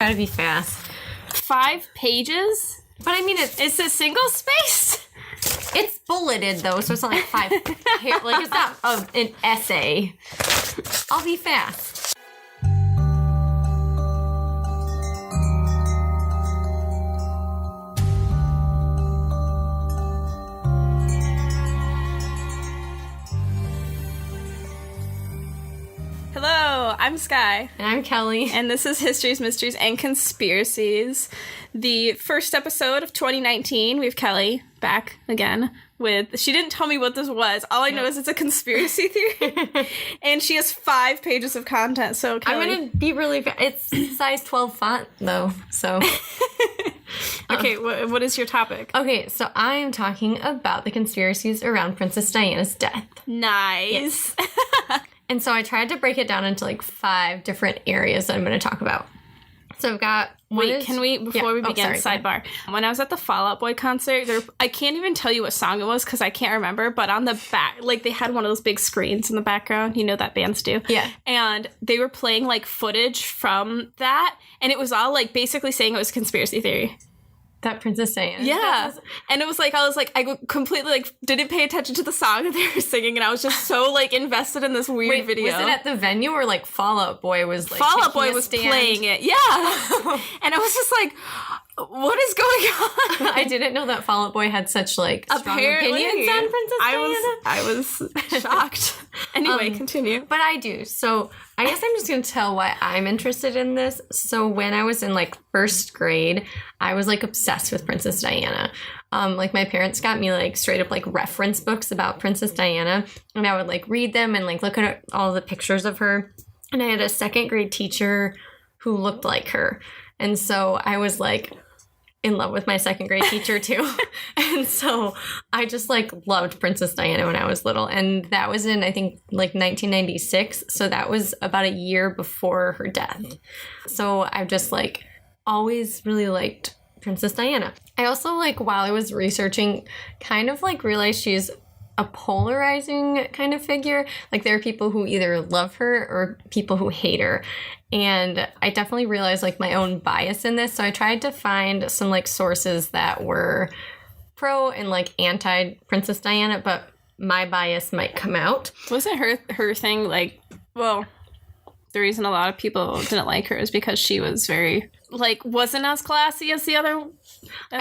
Try to be fast. 5 pages? But I mean, It's a single space? it's bulleted though, so it's not like 5. Like it's not an essay. I'll be fast. Hello, I'm Sky. And I'm Kelly. And this is Histories, Mysteries, and Conspiracies. The first episode of 2019. We have Kelly back again with... She didn't tell me what this was. All I know is it's a conspiracy theory. And she has 5 pages of content, so Kelly... I'm going to be really fast. It's size 12 font, though, so... Okay, what is your topic? Okay, so I am talking about the conspiracies around Princess Diana's death. Nice. Yes. And so I tried to break it down into like 5 different areas that I'm going to talk about. So I've got... Can we, before we begin, sidebar. When I was at the Fall Out Boy concert, I can't even tell you what song it was because I can't remember, but on the back, like they had one of those big screens in the background, you know that bands do. Yeah. And they were playing like footage from that, and it was all like basically saying it was conspiracy theory. That Princess Diana. Yeah. And it was like, I completely like didn't pay attention to the song that they were singing, and I was just so like invested in this weird video. Was it at the venue or like Fall Out Boy was like Fall Out Boy was playing it? Yeah. And I was just like, what is going on? I didn't know that Fall Out Boy had such like strong opinions on Princess Diana. I was shocked. Anyway, continue. But I do. So I guess I'm just going to tell why I'm interested in this. So when I was in like 1st grade, I was like obsessed with Princess Diana. Like my parents got me like straight up like reference books about Princess Diana, and I would like read them and like look at all the pictures of her. And I had a 2nd grade teacher who looked like her. And so I was like in love with my 2nd grade teacher too. And so I just like loved Princess Diana when I was little. And that was in, I think, like 1996. So that was about a year before her death. So I've just like always really liked Princess Diana. I also like, while I was researching, kind of like realized she's a polarizing kind of figure. Like there are people who either love her or people who hate her. And I definitely realized like my own bias in this. So I tried to find some like sources that were pro and like anti Princess Diana, but my bias might come out. Wasn't her thing like, well, the reason a lot of people didn't like her is because she was very like wasn't as classy as the other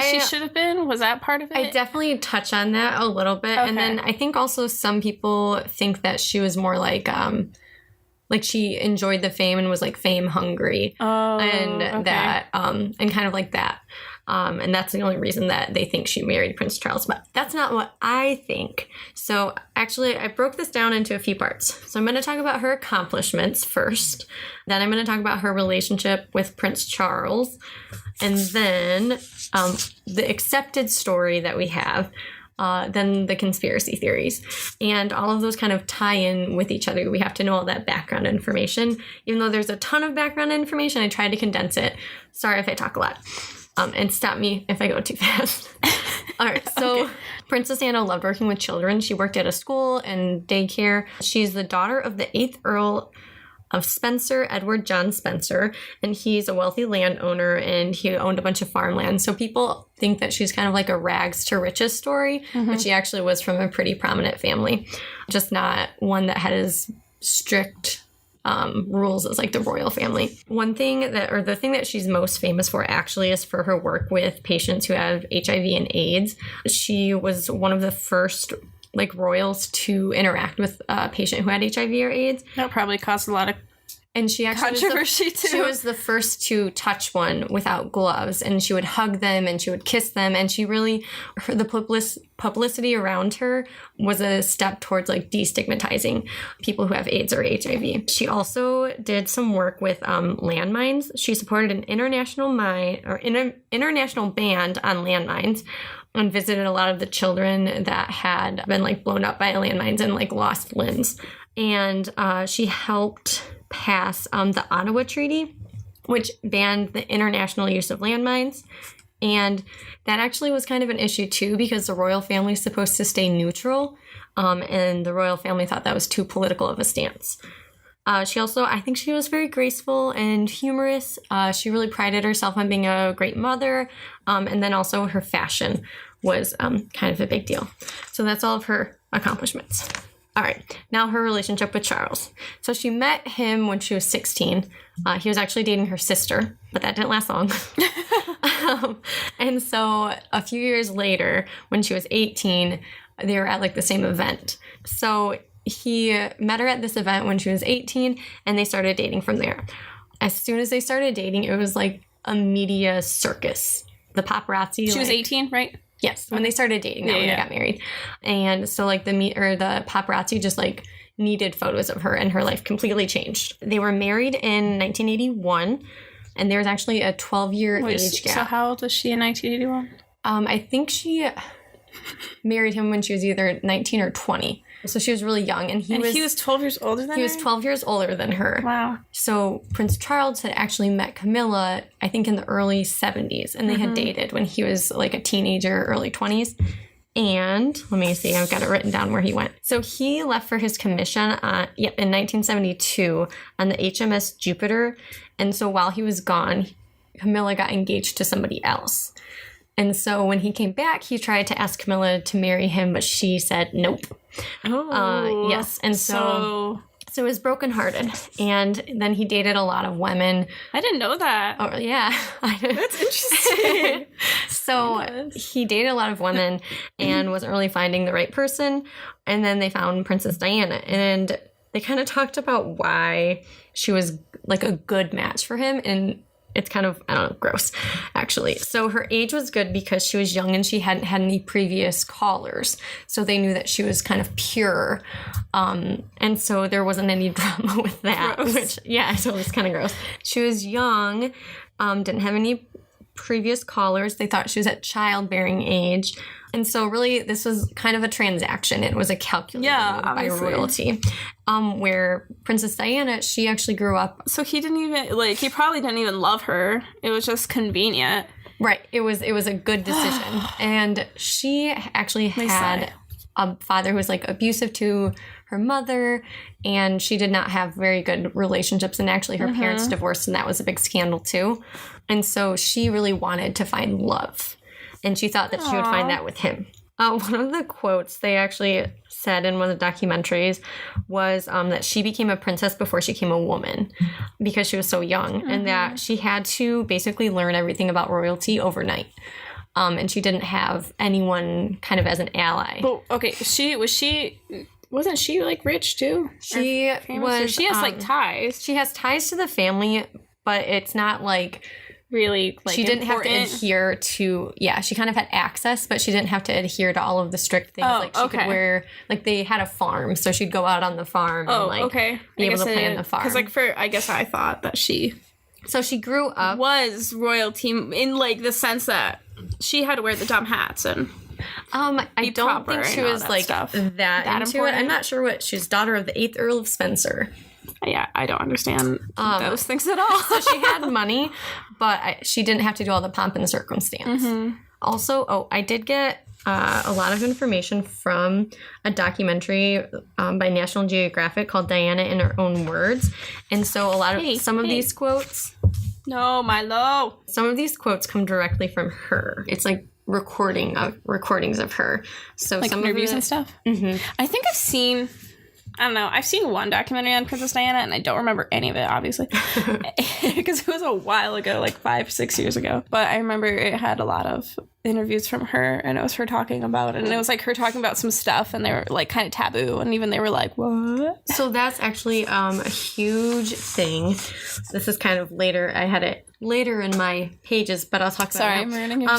she should have been? Was that part of it? I definitely touch on that a little bit. Okay. And then I think also some people think that she was more like she enjoyed the fame and was like fame hungry. Oh, and that and kind of like that. And that's the only reason that they think she married Prince Charles. But that's not what I think. So actually, I broke this down into a few parts. So I'm going to talk about her accomplishments first. Then I'm going to talk about her relationship with Prince Charles. And then the accepted story that we have. Then the conspiracy theories. And all of those kind of tie in with each other. We have to know all that background information. Even though there's a ton of background information, I tried to condense it. Sorry if I talk a lot. And stop me if I go too fast. All right, so okay. Princess Diana loved working with children. She worked at a school and daycare. She's the daughter of the 8th Earl of Spencer, Edward John Spencer, and he's a wealthy landowner, and he owned a bunch of farmland. So people think that she's kind of like a rags to riches story, but she actually was from a pretty prominent family, just not one that had as strict rules as like the royal family. The thing that she's most famous for actually is for her work with patients who have HIV and AIDS. She was one of the first like royals to interact with a patient who had HIV or AIDS. That probably caused a lot of controversy too. She was the first to touch one without gloves, and she would hug them and she would kiss them, and the publicity around her was a step towards like destigmatizing people who have AIDS or HIV. She also did some work with landmines. She supported an international ban on landmines, and visited a lot of the children that had been like blown up by landmines and like lost limbs. And she helped pass the Ottawa Treaty, which banned the international use of landmines. And that actually was kind of an issue too, because the royal family is supposed to stay neutral. And the royal family thought that was too political of a stance. She also, I think she was very graceful and humorous. She really prided herself on being a great mother. And then also her fashion was kind of a big deal. So that's all of her accomplishments. All right, now her relationship with Charles. So she met him when she was 16. He was actually dating her sister, but that didn't last long. And so a few years later, when she was 18, they were at like the same event. So he met her at this event when she was 18, and they started dating from there. As soon as they started dating, it was like a media circus. The paparazzi. She was 18, right? Yes, when they started dating, not when they got married. And so like the paparazzi just like needed photos of her, and her life completely changed. They were married in 1981, and there was actually a 12-year age gap. So how old was she in 1981? I think she married him when she was either 19 or 20. So she was really young, and he was 12 years older than her? He was 12 years older than her. Wow. So Prince Charles had actually met Camilla, I think, in the early 70s, and they had dated when he was like a teenager, early 20s. And let me see, I've got it written down where he went. So he left for his commission in 1972 on the HMS Jupiter. And so while he was gone, Camilla got engaged to somebody else. And so when he came back, he tried to ask Camilla to marry him, but she said nope. Oh. Yes. And so it was brokenhearted. And then he dated a lot of women. I didn't know that. Oh, yeah. That's interesting. So he dated a lot of women and wasn't really finding the right person. And then they found Princess Diana. And they kind of talked about why she was like a good match for him. And it's kind of, I don't know, gross, actually. So her age was good because she was young and she hadn't had any previous callers. So they knew that she was kind of pure. And so there wasn't any drama with that. Gross. Which, yeah, so it was kind of gross. She was young, didn't have any previous callers. They thought she was at childbearing age. And so really this was kind of a transaction. It was a calculated move by royalty. Where Princess Diana, she actually grew up. So he didn't even, he probably didn't even love her. It was just convenient. Right. It was a good decision. And she actually had a father who was like abusive to her mother, and she did not have very good relationships. And actually her parents divorced, and that was a big scandal too. And so she really wanted to find love. And she thought that she would find that with him. One of the quotes they actually said in one of the documentaries was that she became a princess before she became a woman because she was so young, and that she had to basically learn everything about royalty overnight. And she didn't have anyone kind of as an ally. But, okay, wasn't she like rich too? She was. She has like ties. She has ties to the family, but it's not like really like she didn't important. have to adhere to she kind of had access, but she didn't have to adhere to all of the strict things. She could wear, like, they had a farm, so she'd go out on the farm and be able to play on the farm. Because I guess I thought that she grew up was royalty in like the sense that she had to wear the dumb hats and I don't think she was like stuff. that into important? it. I'm not sure what she's daughter of the 8th Earl of Spencer. Yeah, I don't understand those things at all. So she had money, but she didn't have to do all the pomp and circumstance. Also, I did get a lot of information from a documentary by National Geographic called Diana in Her Own Words. And so some of these quotes... No, Milo! Some of these quotes come directly from her. It's like recordings of her. So like some interviews and stuff? Mm-hmm. I think I've seen one documentary on Princess Diana, and I don't remember any of it, obviously, because it was a while ago, like 5-6 years ago. But I remember it had a lot of interviews from her, and it was her talking about it, and it was like her talking about some stuff, and they were like kind of taboo, and even they were like, what? So that's actually a huge thing. This is kind of later. I had it later in my pages, but I'll talk about it. Sorry, I'm ruining your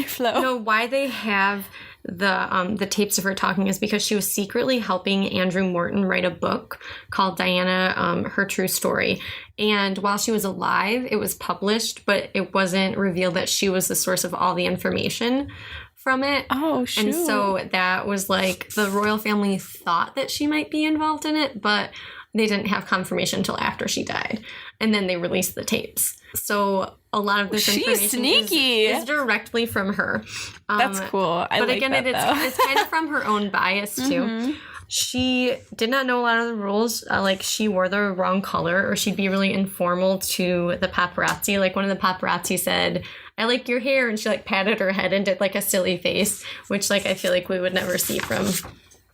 flow. No, why they have the tapes of her talking is because she was secretly helping Andrew Morton write a book called Diana, Her True Story. And while she was alive, it was published, but it wasn't revealed that she was the source of all the information from it. Oh, shoot. And so that was like, the royal family thought that she might be involved in it, but they didn't have confirmation until after she died. And then they released the tapes. So a lot of this information is directly from her. That's cool. But again, it's kind of from her own bias too. She did not know a lot of the rules. Like, she wore the wrong color, or she'd be really informal to the paparazzi. Like, one of the paparazzi said, "I like your hair," and she, like, patted her head and did, like, a silly face, which, like, I feel like we would never see from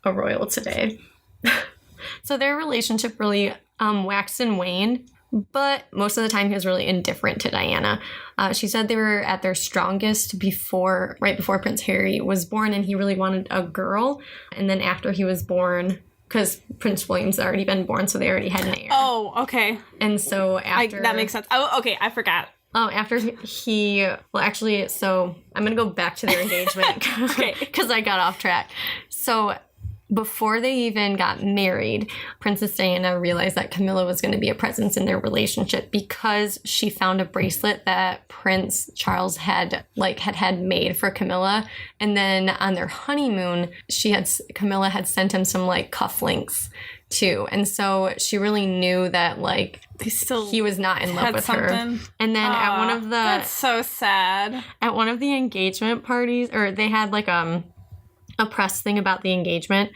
a royal today. So their relationship really waxed and waned, but most of the time he was really indifferent to Diana. She said they were at their strongest right before Prince Harry was born, and he really wanted a girl. And then after he was born, because Prince William's already been born, so they already had an heir. Oh, okay. And so after... that makes sense. Oh, okay, I forgot. After so I'm going to go back to their engagement. Okay. Because I got off track. So before they even got married, Princess Diana realized that Camilla was going to be a presence in their relationship because she found a bracelet that Prince Charles had made for Camilla. And then on their honeymoon, Camilla had sent him some like cufflinks too. And so she really knew that like he was not in love with her. And then at one of the... That's so sad. At one of the engagement parties, or they had like a press thing about the engagement,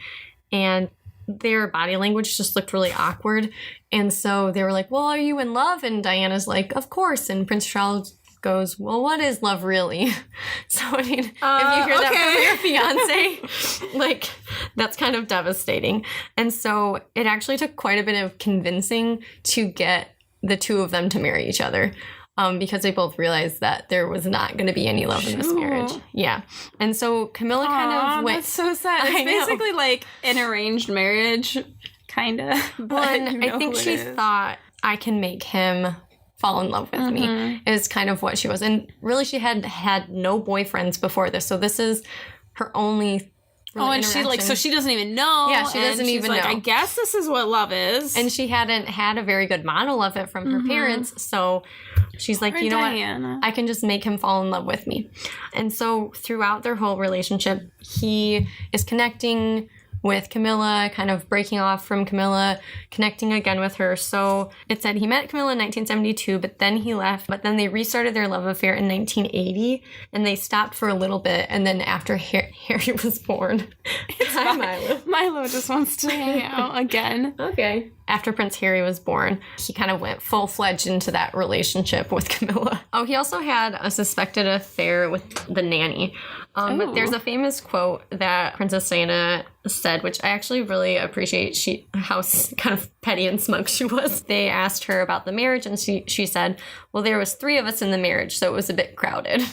and their body language just looked really awkward. And so they were like, "Well, are you in love?" And Diana's like, "Of course." And Prince Charles goes, "Well, what is love really?" So, I mean, if you hear that from your fiance, like, that's kind of devastating. And so it actually took quite a bit of convincing to get the two of them to marry each other. Because they both realized that there was not going to be any love in this marriage. Yeah. And so Camilla kind of went... That's so sad. It's basically like an arranged marriage, kind of. Well, and I think she thought, I can make him fall in love with me, is kind of what she was. And really, she had no boyfriends before this. So this is her only... and she so she doesn't even know. Yeah, she doesn't even know. I guess this is what love is. And she hadn't had a very good model of it from her parents, so she's like, you know Diana. what? I can just make him fall in love with me. And so throughout their whole relationship, he is connecting with Camilla, kind of breaking off from Camilla, connecting again with her. So it said he met Camilla in 1972, but then he left. But then they restarted their love affair in 1980, and they stopped for a little bit. And then after Harry was born... Hi, Milo. Milo just wants to hang out again. Okay. After Prince Harry was born, he kind of went full-fledged into that relationship with Camilla. Oh, he also had a suspected affair with the nanny. But there's a famous quote that Princess Diana said, which I actually really appreciate how kind of petty and smug she was. They asked her about the marriage, and she said, "Well, there was 3 of us in the marriage, so it was a bit crowded."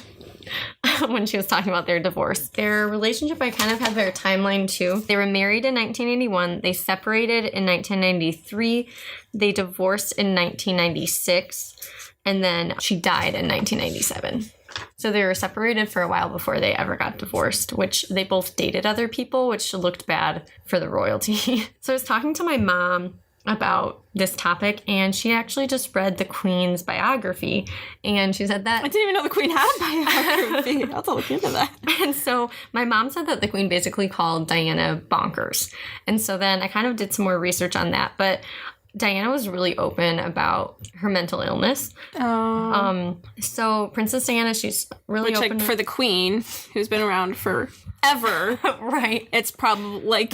When she was talking about their divorce. Their relationship, I kind of had their timeline too. They were married in 1981. They separated in 1993. They divorced in 1996. And then she died in 1997. So they were separated for a while before they ever got divorced, which they both dated other people, which looked bad for the royalty. So I was talking to my mom about this topic, and she actually just read the Queen's biography, and she said that... I didn't even know the Queen had a biography. I'll have to look into that. And so my mom said that the Queen basically called Diana bonkers. And so then I kind of did some more research on that, but Diana was really open about her mental illness. So Princess Diana, she's really open. Like, for the Queen, who's been around forever, right? It's probably like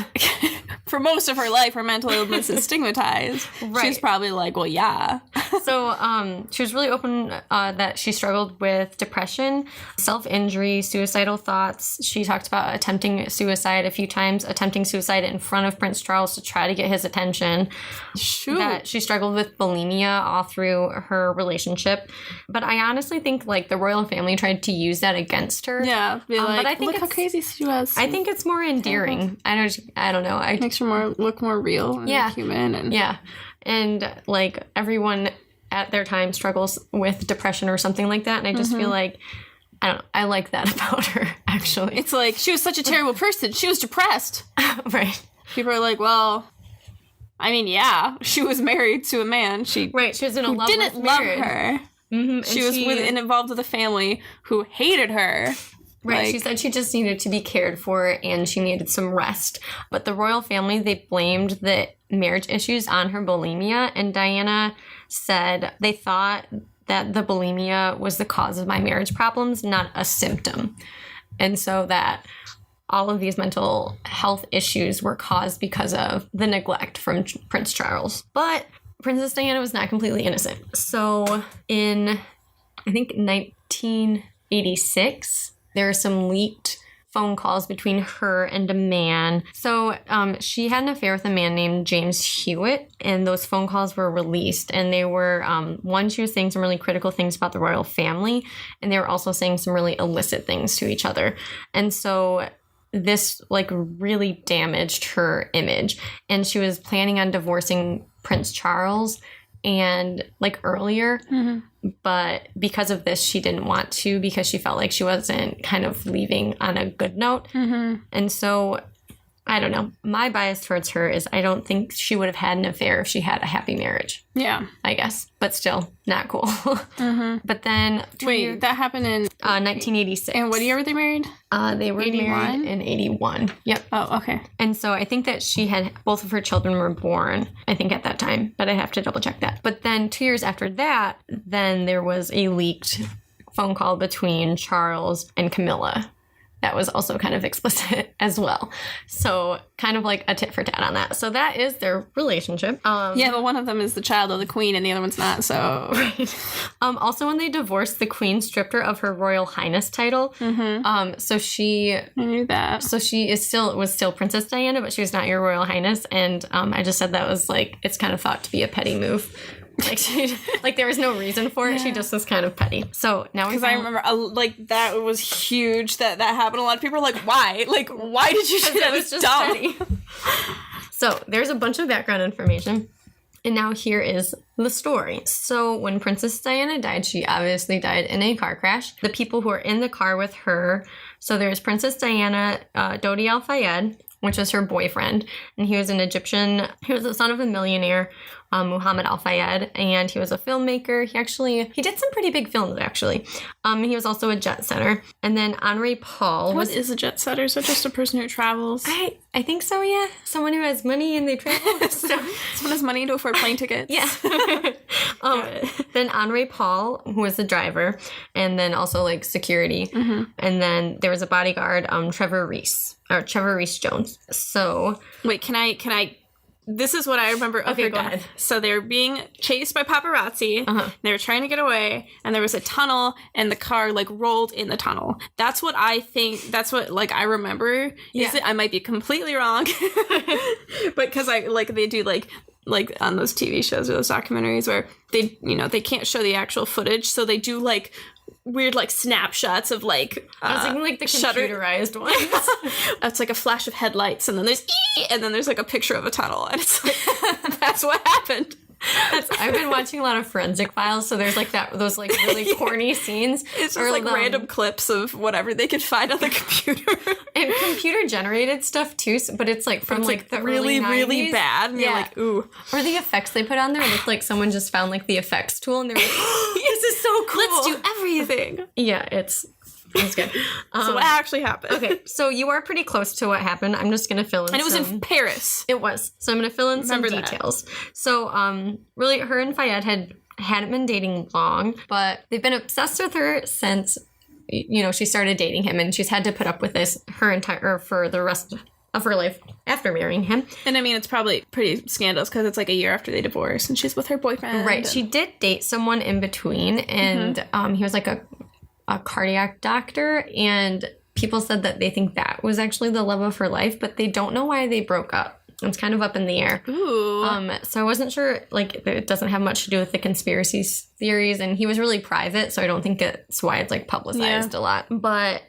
for most of her life, her mental illness is stigmatized. Right. She's probably like, well, yeah. So she was really open that she struggled with depression, self-injury, suicidal thoughts. She talked about attempting suicide a few times, attempting suicide in front of Prince Charles to try to get his attention. Shoot. That she struggled with bulimia all through her relationship. But I honestly think like the royal family tried to use that against her. Yeah, be like, but I think look how crazy she was. I think it's more endearing. I don't know. It makes her look more real and human. And and like everyone at their time struggles with depression or something like that. And I just feel like, I don't know, I like that about her, actually. It's like, she was such a terrible person. She was depressed. Right. People are like, well, I mean, yeah, she was married to a man. She was in a loveless marriage. Love her. Mm-hmm. She was involved with a family who hated her. Right. She said she just needed to be cared for and she needed some rest. But the royal family, they blamed the marriage issues on her bulimia. And Diana said they thought that the bulimia was the cause of my marriage problems, not a symptom. And so that all of these mental health issues were caused because of the neglect from Prince Charles. But Princess Diana was not completely innocent. So in, I think, 1986, there are some leaked phone calls between her and a man. So she had an affair with a man named James Hewitt, and those phone calls were released. And they were, one, she was saying some really critical things about the royal family, and they were also saying some really illicit things to each other. And so this like really damaged her image, and she was planning on divorcing Prince Charles and like earlier, but because of this she didn't want to, because she felt like she wasn't kind of leaving on a good note. And so I don't know, my bias towards her is I don't think she would have had an affair if she had a happy marriage, I guess, but still not cool. But then that happened in 1986. And what year were they married? They were 81? married in 81. Yep. Oh, okay. And so I think that she had, both of her children were born, I think, at that time, but I have to double check that. But then 2 years after that, then there was a leaked phone call between Charles and Camilla that was also kind of explicit as well. So kind of like a tit for tat on that. So that is their relationship. Yeah, but one of them is the child of the queen and the other one's not, so... Right. Also, when they divorced, the queen stripped her of her Royal Highness title. So she... I knew that. So she was still Princess Diana, but she was not your Royal Highness. And I just said that was like, it's kind of thought to be a petty move. Like there was no reason for it. Yeah. She just was kind of petty. So now because I remember like that was huge that happened. A lot of people are like, why? Like, why did you do that? It was just dumb. Petty. So there's a bunch of background information. And now here is the story. So when Princess Diana died, she obviously died in a car crash. The people who were in the car with her, so there's Princess Diana, Dodi Al Fayed, which was her boyfriend, and he was an Egyptian. He was the son of a millionaire, Muhammad Al Fayed, and he was a filmmaker. He did some pretty big films, actually. He was also a jet setter. And then Henri Paul What is a jet setter? So just a person who travels? I think so, yeah. Someone who has money and they travel. Someone has money to afford plane tickets. Yeah. Then Henri Paul, who was the driver, and then also like security. And then there was a bodyguard, Trevor Reese Jones. So wait, can I this is what I remember. Okay, go ahead. So they were being chased by paparazzi. They were trying to get away, and there was a tunnel, and the car like rolled in the tunnel. That's what I think. That's what like I remember. Yeah. I might be completely wrong, but because I like they do like on those TV shows or those documentaries where they they can't show the actual footage, so they do like weird like snapshots of like I was thinking like the computerized ones. It's like a flash of headlights, and then there's and then there's like a picture of a tunnel, and it's like that's what happened. I've been watching a lot of Forensic Files, so there's like those like really corny scenes. It's just like random clips of whatever they could find on the computer. And computer generated stuff too, but it's like from like the really, early 90s. really bad. And you're like, ooh. Or the effects they put on there, look like someone just found like the effects tool and they're like, this is so cool. Let's do everything. Yeah, it's good. So what actually happened? Okay, so you are pretty close to what happened. I'm just going to fill in And it was in Paris. It was. So I'm going to fill in some details. So really, her and Fayed hadn't been dating long, but they've been obsessed with her since, she started dating him, and she's had to put up with this for the rest of her life after marrying him. And I mean, it's probably pretty scandalous because it's like a year after they divorced, and she's with her boyfriend. Right. She did date someone in between, and he was like a cardiac doctor, and people said that they think that was actually the love of her life, but they don't know why they broke up. It's kind of up in the air. Ooh. So I wasn't sure, like, it doesn't have much to do with the conspiracy theories, and he was really private, so I don't think that's why it's, like, publicized a lot. But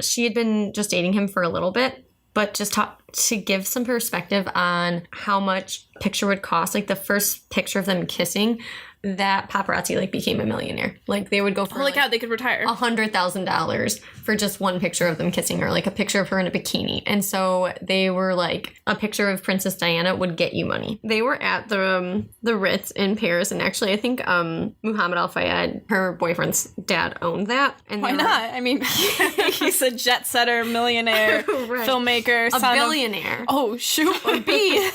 she had been just dating him for a little bit, but just to give some perspective on how much picture would cost, like, the first picture of them kissing, that paparazzi like became a millionaire. Like they would go for holy cow, they could retire $100,000 for just one picture of them kissing her, like a picture of her in a bikini. And so they were like, a picture of Princess Diana would get you money. They were at the Ritz in Paris, and actually I think Muhammad Al Fayed, her boyfriend's dad, owned that. And why not? I mean, he's a jet setter, millionaire, right. filmmaker, a billionaire. Oh shoot, or B.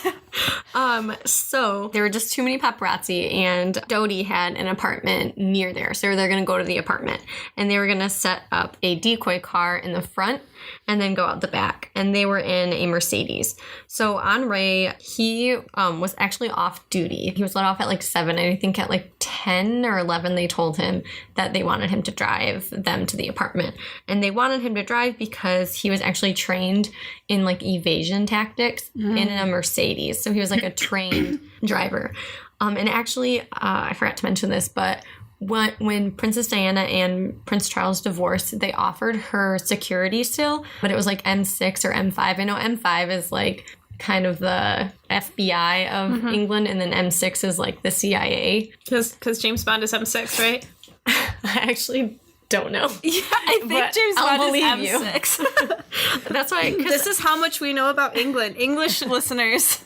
So there were just too many paparazzi, and Dodie had an apartment near there. So they're going to go to the apartment, and they were going to set up a decoy car in the front and then go out the back. And they were in a Mercedes. So Henri, he was actually off duty. He was let off at like 7. And I think at like 10 or 11, they told him that they wanted him to drive them to the apartment. And they wanted him to drive because he was actually trained in like evasion tactics in a Mercedes. So he was like a trained driver. And actually, I forgot to mention this, but when Princess Diana and Prince Charles divorced, they offered her security still, but it was like M6 or M5. I know M5 is like kind of the FBI of England, and then M6 is like the CIA. Because James Bond is M6, right? I actually don't know. Yeah, I think James Bond is M6. That's why. This is how much we know about England. English listeners,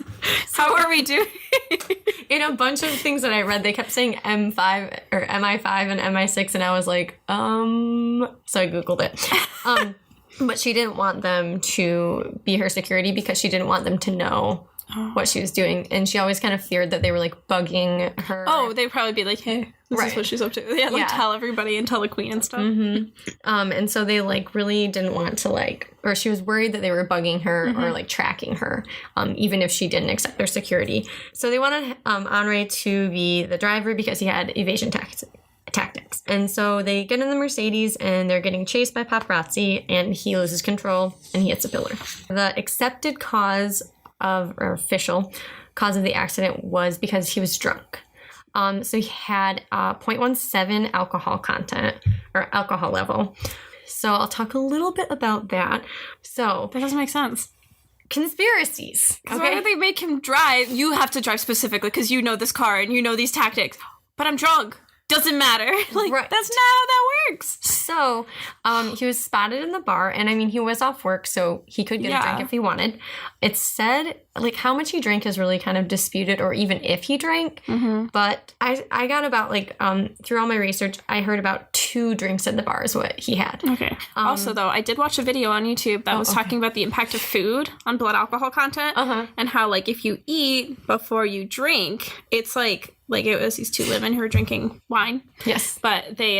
how are we doing? In a bunch of things that I read, they kept saying M5 or MI5 and MI6, and I was like, so I Googled it. But she didn't want them to be her security because she didn't want them to know what she was doing. And she always kind of feared that they were like bugging her. Oh, they'd probably be like, hey, this is what she's up to. Yeah, like tell everybody and tell the queen and stuff. And so they like really didn't want to like, or she was worried that they were bugging her or like tracking her, even if she didn't accept their security. So they wanted Henri to be the driver because he had evasion tactics. And so they get in the Mercedes and they're getting chased by paparazzi, and he loses control and he hits a pillar. The accepted cause of, or official cause of the accident was because he was drunk. So he had 0.17 alcohol content or alcohol level. So I'll talk a little bit about that. So That doesn't make sense. Conspiracies. Okay. Why would they make him drive? You have to drive specifically because you know this car and you know these tactics. But I'm drunk. Doesn't matter. Like, that's not how that works. So, he was spotted in the bar, and I mean, he was off work, so he could get a drink if he wanted. It said, like, how much he drank is really kind of disputed, or even if he drank. But I got about, like, through all my research, I heard about 2 drinks at the bar is what he had. Okay. Also, though, I did watch a video on YouTube that was talking about the impact of food on blood alcohol content, and how, like, if you eat before you drink, it's like it was these 2 women who were drinking wine. Yes. But they,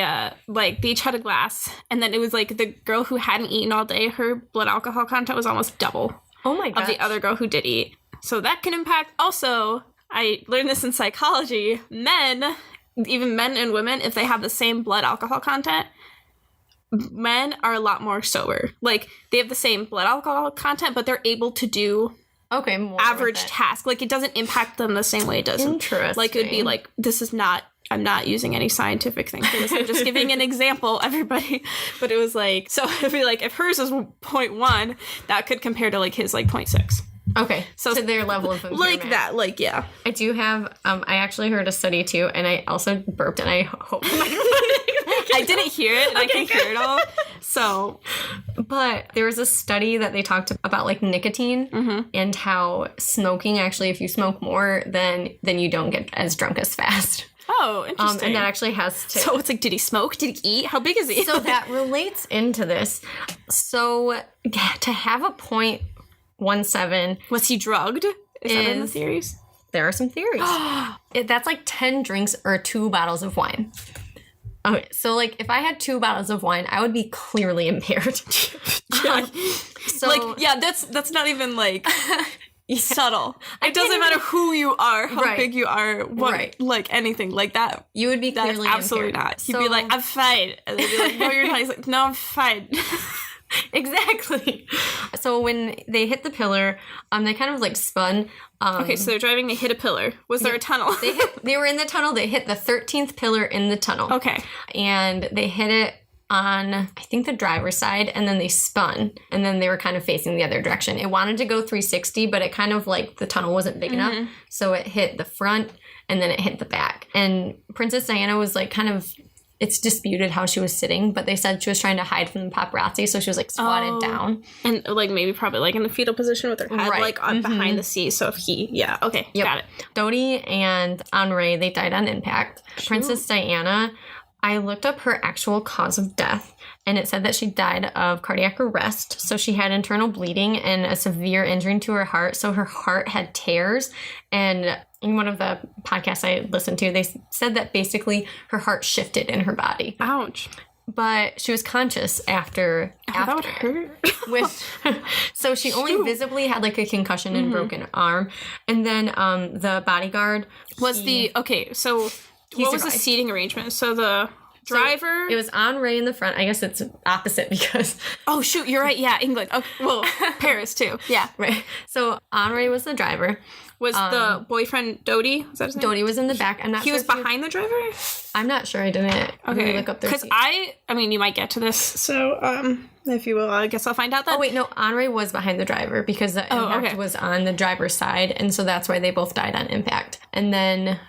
they each had a glass. And then it was like the girl who hadn't eaten all day, her blood alcohol content was almost double. Oh my gosh. Of the other girl who did eat. So that can impact. Also, I learned this in psychology. Men, even men and women, if they have the same blood alcohol content, men are a lot more sober. Like, they have the same blood alcohol content, but they're able to do more average task. Like, it doesn't impact them the same way it does. Interesting. Like, it would be like, I'm not using any scientific thing for this. I'm just giving an example, everybody. But it was like, so it'd be like, if hers is 0.1, that could compare to like his like 0.6. Okay, so to their level of impairment. Like that, like, yeah. I do have, I actually heard a study too, and I also burped, and I hope I didn't hear it, and I can hear it all. So, but there was a study that they talked about, like, nicotine and how smoking, actually, if you smoke more, then you don't get as drunk as fast. Oh, interesting. And that actually has to... So it's like, did he smoke? Did he eat? How big is he? So that relates into this. So to have a 0.17... Was he drugged? Is that in the theories? There are some theories. That's like 10 drinks or 2 bottles of wine. Okay, so, like, if I had 2 bottles of wine, I would be clearly impaired. So, like, yeah, that's not even, like, subtle. It doesn't matter who you are, how big you are, what, like, anything like that. You would be clearly absolutely impaired. not. He'd be like, I'm fine. And they'd be like, no, you're not. He's like, no, I'm fine. Exactly. So when they hit the pillar, they kind of like spun. Okay, so they're driving, they hit a pillar. Was there a tunnel? They were in the tunnel. They hit the 13th pillar in the tunnel. Okay. And they hit it on, I think, the driver's side, and then they spun, and then they were kind of facing the other direction. It wanted to go 360, but it kind of like the tunnel wasn't big enough. So it hit the front, and then it hit the back. And Princess Diana was like kind of... It's disputed how she was sitting, but they said she was trying to hide from the paparazzi, so she was like squatted down. And like maybe probably like in the fetal position with her head like on behind the seat. So if got it. Dodie and Henri, they died on impact. Princess Diana, I looked up her actual cause of death, and it said that she died of cardiac arrest. So she had internal bleeding and a severe injury to her heart. So her heart had tears. And in one of the podcasts I listened to, they said that basically her heart shifted in her body. Ouch. But she was conscious after. That would hurt. So she only visibly had like a concussion and broken arm. And then the bodyguard was so what was the seating arrangement? So the driver... So it was Henri in the front. I guess it's opposite because... Oh, shoot. You're right. Yeah, England. Oh, well, Paris, too. Yeah. Right. So Henri was the driver. Was the boyfriend Dodie? Was that his name? Dodie was in the back. I'm not sure he was behind the driver? I'm not sure. I didn't really look up their because I mean, you might get to this. So, if you will, I guess I'll find out then. Oh, wait. No, Henri was behind the driver because the impact was on the driver's side. And so that's why they both died on impact. And then...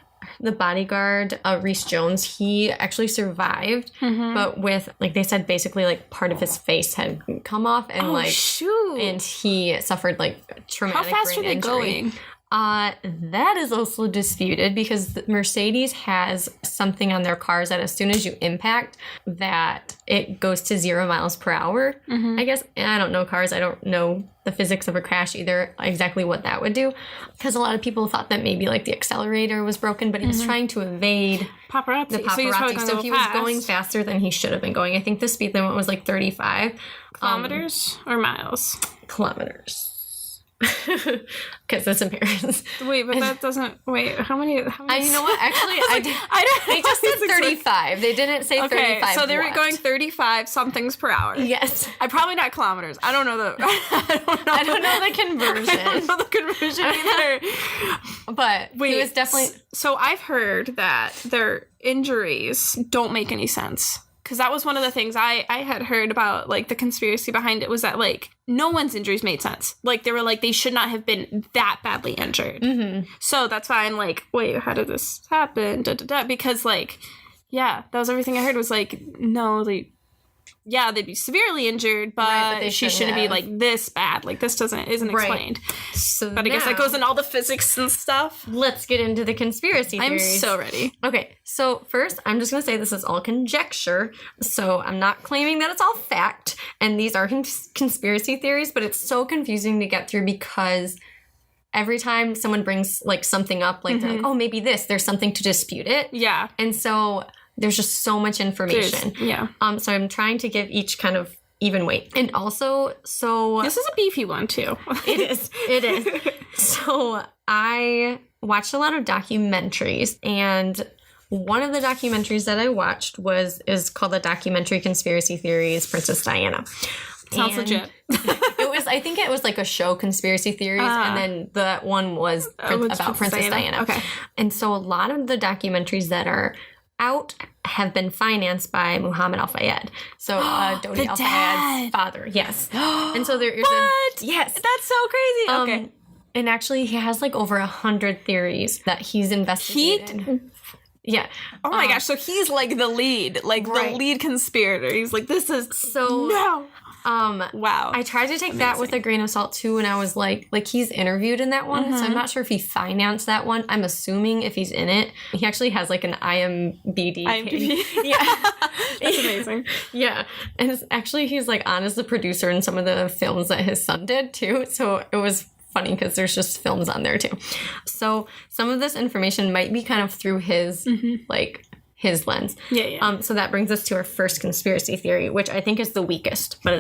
the bodyguard, Rhys Jones, he actually survived, but with, like, they said basically, like, part of his face had come off, and, shoot. And he suffered, like, traumatic How fast were they injury. going? That is also disputed because Mercedes has something on their cars that as soon as you impact, that it goes to 0 miles per hour, I guess. And I don't know cars. I don't know the physics of a crash either, exactly what that would do. Because a lot of people thought that maybe like the accelerator was broken, but he was trying to evade paparazzi. the paparazzi. So he was going faster than he should have been going. I think the speed limit was like 35 kilometers or miles? Kilometers. Because that's in Paris. Wait, but that doesn't. Wait, how many? You know what? Actually, they just said 35. They didn't say 35. So they were going 35 somethings per hour. Yes. I'm probably not kilometers. I don't know the. I don't know the conversion. I don't know the conversion either. But he was definitely. So I've heard that their injuries don't make any sense. Because that was one of the things I had heard about, like, the conspiracy behind it was that, like, no one's injuries made sense. Like, they were like, they should not have been that badly injured. So that's why I'm like, wait, how did this happen? Because, like, yeah, that was everything I heard was like, no, they'd be severely injured, but she shouldn't be, like, this bad. Like, this isn't explained. So but I guess that goes in all the physics and stuff. Let's get into the conspiracy theories. I'm so ready. Okay, so first, I'm just going to say this is all conjecture, so I'm not claiming that it's all fact, and these are conspiracy theories, but it's so confusing to get through because every time someone brings, like, something up, like, they're like, oh, maybe there's something to dispute it. Yeah. And so... there's just so much information. So I'm trying to give each kind of even weight. And also, so... this is a beefy one, too. It is. So I watched a lot of documentaries, and one of the documentaries that I watched is called the documentary Conspiracy Theories, Princess Diana. Sounds legit. I think it was like a show, Conspiracy Theories, and then that one was about Princess Diana. Okay. And so a lot of the documentaries that are out have been financed by Muhammad Al-Fayed. So Dodi Al-Fayed's father. Yes. And so there's yes. That's so crazy. Okay. And actually he has like over 100 theories that he's investigated. Yeah. Oh my gosh. So he's like the lead, the lead conspirator. He's like, this is so no. Wow. I tried to take that with a grain of salt too, and I was like he's interviewed in that one, so I'm not sure if he financed that one. I'm assuming if he's in it, he actually has like an IMDb. Yeah. That's amazing. Yeah. And it's actually he's like on as the producer in some of the films that his son did too, so it was funny because there's just films on there too. So some of this information might be kind of through his his lens. Yeah. So that brings us to our first conspiracy theory, which I think is the weakest, but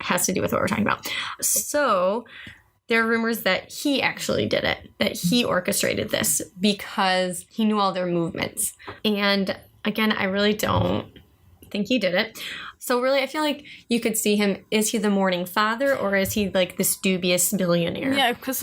has to do with what we're talking about. So there are rumors that he actually did it, that he orchestrated this because he knew all their movements. And again, I really don't think he did it. So really, I feel like you could see him. Is he the mourning father, or is he like this dubious billionaire? Yeah, because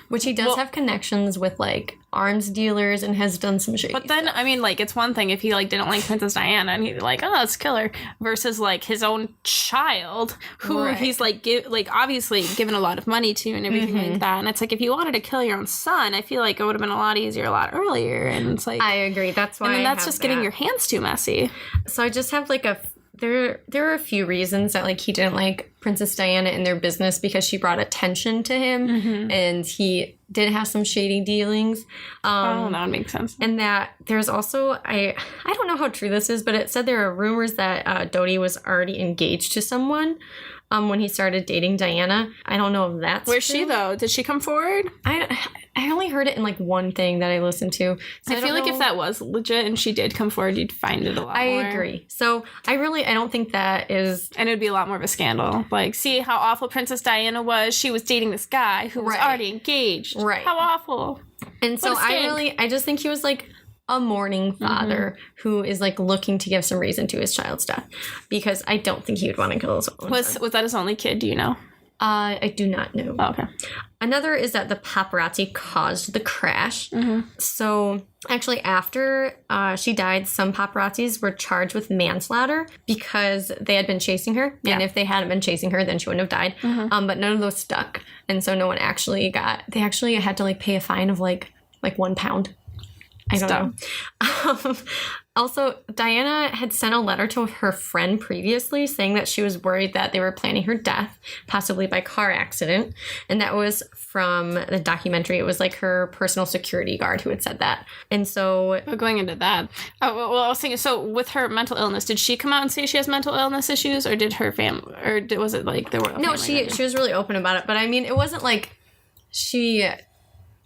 which he does have connections with like arms dealers and has done some shady But then, stuff. I mean, like, it's one thing if he didn't like Princess Diana and he's like, oh, let's kill her, versus like his own child who he's obviously given a lot of money to and everything like that. And it's like, if you wanted to kill your own son, I feel like it would have been a lot easier a lot earlier. And it's like, I agree. That's why. And then that's just getting your hands too messy. So I just have like a there are a few reasons that like he didn't like Princess Diana in their business because she brought attention to him and he did have some shady dealings. That would make sense. And that there's also I don't know how true this is, but it said there are rumors that Dodi was already engaged to someone when he started dating Diana. I don't know if that's Where's true. she though? Did she come forward? I only heard it in like one thing that I listened to. So I feel like if that was legit and she did come forward, you'd find it a lot more. I agree. So I don't think that is. And it would be a lot more of a scandal. Like, see how awful Princess Diana was? She was dating this guy who was Right. already engaged. Right. How awful. And so What a stink. I just think he was like a mourning father who is like looking to give some reason to his child's death, because I don't think he would want to kill his own son. Was that his only kid? Do you know? I do not know. Oh, okay. Another is that the paparazzi caused the crash. So actually, after she died, some paparazzis were charged with manslaughter because they had been chasing her. Yeah. And if they hadn't been chasing her, then she wouldn't have died. But none of those stuck. And so no one actually they actually had to like pay a fine of like £1. I don't know. Also, Diana had sent a letter to her friend previously saying that she was worried that they were planning her death, possibly by car accident. And that was from the documentary. It was like her personal security guard who had said that. And so... But going into that, I was thinking, so with her mental illness, did she come out and say she has mental illness issues, or did her family, or was it like the royal No, family? she was really open about it. But I mean, it wasn't like she...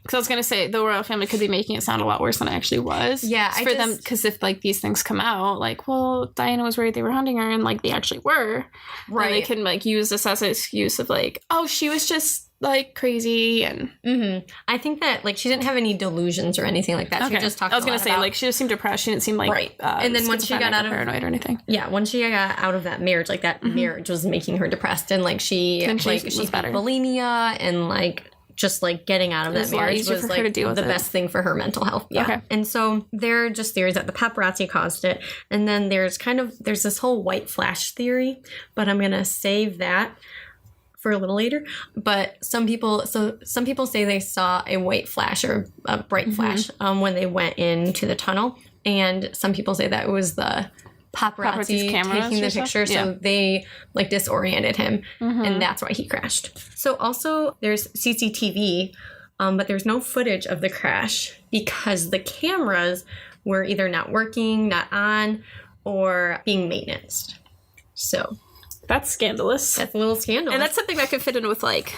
Because I was going to say, the royal family could be making it sound a lot worse than it actually was. Yeah, For them, because if, like, these things come out, like, well, Diana was worried they were hunting her, and, like, they actually were. Right. And they can, like, use this as an excuse of, like, oh, she was just, like, crazy, and... I think that, like, she didn't have any delusions or anything like that. She just talked I was going to say, like, she just seemed depressed. She didn't seem, like... Right. And then once she got out of... paranoid or anything. Yeah, once she got out of that marriage, like, that marriage was making her depressed. And, like, she was beat better. bulimia and, like... Just like getting out of that was a lot marriage easier was for her like to deal with the it. best thing for her mental health. Yeah. Okay. And so there are just theories that the paparazzi caused it. And then there's this whole white flash theory, but I'm going to save that for a little later. But some people say they saw a white flash or a bright flash when they went into the tunnel. And some people say that it was the paparazzi cameras taking the or stuff? picture, so Yeah. they like disoriented him, and that's why he crashed. So also there's CCTV, but there's no footage of the crash because the cameras were either not working, not on, or being maintenanced. So That's scandalous. that's a little scandal. And that's something that could fit in with, like,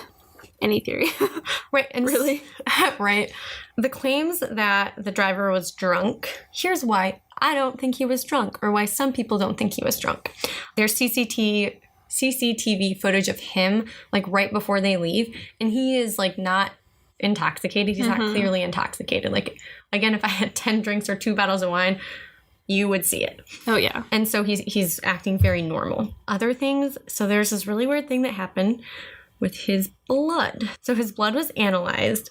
any theory. right. And Really? right. The claims that the driver was drunk. Here's why I don't think he was drunk, or why some people don't think he was drunk. There's CCTV footage of him like right before they leave, and he is like not intoxicated. He's not clearly intoxicated. Like, again, if I had 10 drinks or 2 bottles of wine, you would see it. Oh, yeah. And so he's acting very normal. Other things, so there's this really weird thing that happened with his blood. So his blood was analyzed,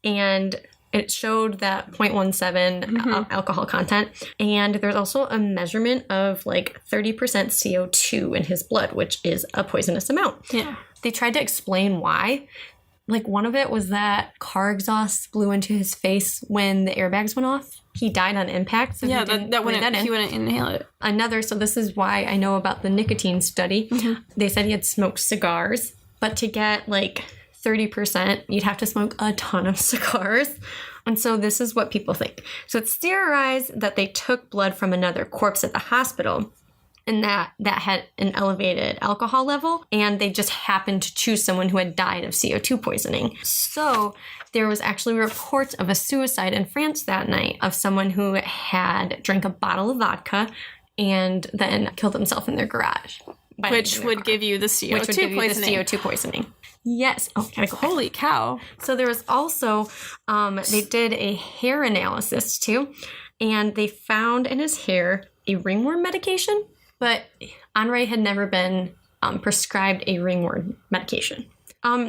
and it showed that 0.17 alcohol content. And there's also a measurement of like 30% CO2 in his blood, which is a poisonous amount. Yeah. They tried to explain why. Like, one of it was that car exhaust blew into his face when the airbags went off. He died on impact. So Yeah, he didn't that breathe wouldn't, in. he wouldn't inhale it. Another, so this is why I know about the nicotine study. They said he had smoked cigars, but to get like 30%, you'd have to smoke a ton of cigars. And so this is what people think. So it's theorized that they took blood from another corpse at the hospital, and that had an elevated alcohol level, and they just happened to choose someone who had died of CO2 poisoning. So there was actually reports of a suicide in France that night of someone who had drank a bottle of vodka and then killed himself in their garage. Which would give you the CO2 Which would give you the poisoning. CO2 poisoning. Yes. Oh, gotta go back. Holy cow. So there was also, they did a hair analysis too, and they found in his hair a ringworm medication, but Henri had never been prescribed a ringworm medication.